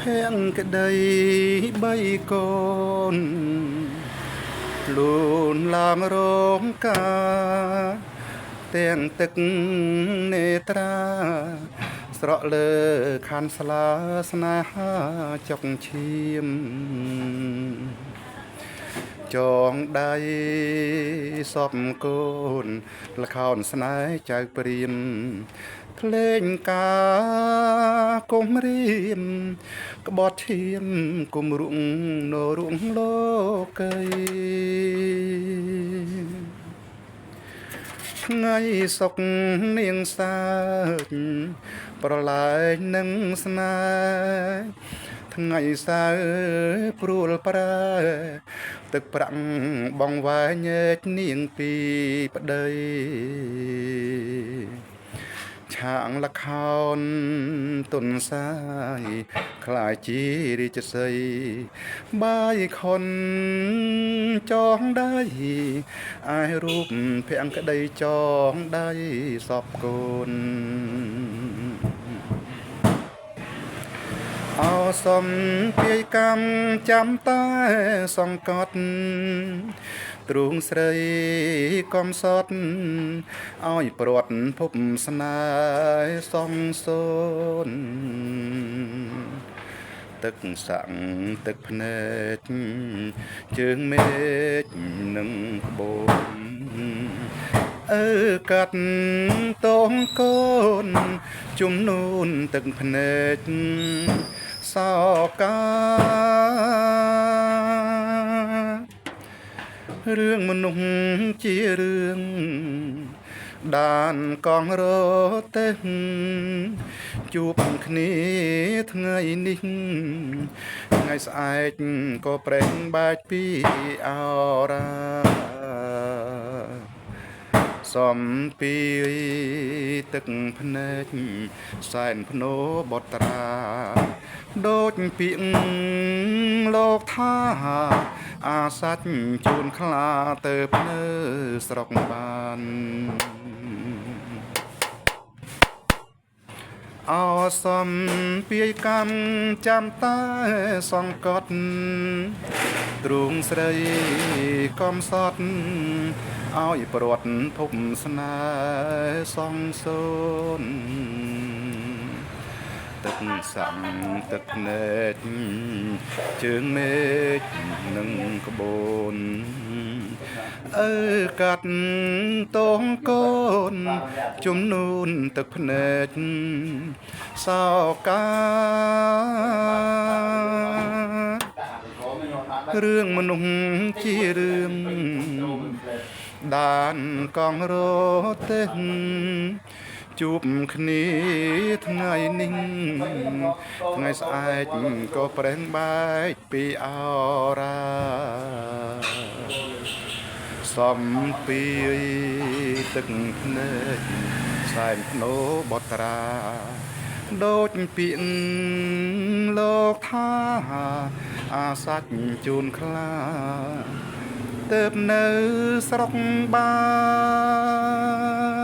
ភៀងក្តីបីកូនលូនឡើងរងការទាំងទឹកនេត្រាស្រក់លើខាន់ស្លាស្នេហាចុកឈាមចងដៃសពកូនលខោនស្នេហ៍ចៅព្រាមភ្លេងការគុំរៀមក្បត់ឈាមគុំរុងនរុងលោកីថ្ងៃសុកនាងសាចប្រឡាយនឹងស្នេហ៍ថ្ងៃសៅរ៍ព្រួលប្រែទឹកប្រាក់បងវ៉ែញែកនាងពីប្តីឆាងលខោនទុនសាយខ្លាយជារាជសីបាយខុនចងដៃអាយរូបភ័ងក្តីចងដៃសពកូនអោសំពាយកម្មចាំតែសង្កត់ទ្រូងស្រីកំសត់ឲ្យព្រាត់ភពស្នេហ៍សំសូនទឹកសាក់ទឹកភ្នែកជើងមេឃនឹងក្បូនអើកាត់តងកូនជំនូនទឹកភ្នែកសោការឿងមនុស្សជារឿងដានកងរទេះជួបគ្នាថ្ងៃនេះថ្ងៃស្អែកក៏ប្រេងបាច់ពីអរាសំពីទឹកភ្នែកសែនភ្នោបត្រាដូចពាក្យលោកថាអាសាច់ជូនខ្លាទៅភ្នើស្រុកបានអសំពាយកម្មចាំតែសង្កត់ទ្រូងស្រីកំសត់ឲ្យព្រាត់ភពស្នេហ៍សងសូនទឹកសាំទឹកភ្នែកជើងមេឃនឹងក្បូនអើកាត់តងកូនជំនូនទឹកភ្នែកសោការឿងមនុស្សជារឿងដានកងរទេះជួបគ្នាថ្ងៃនេះថ្ងៃស្អែកក៏ប្រេងបែកពីអរាសំពីទឹកភ្នែកសែនភ្នោបត្រាដូចពាក្យលោកថាអាសាច់ជូនខ្លាទៅនៅស្រុកបាន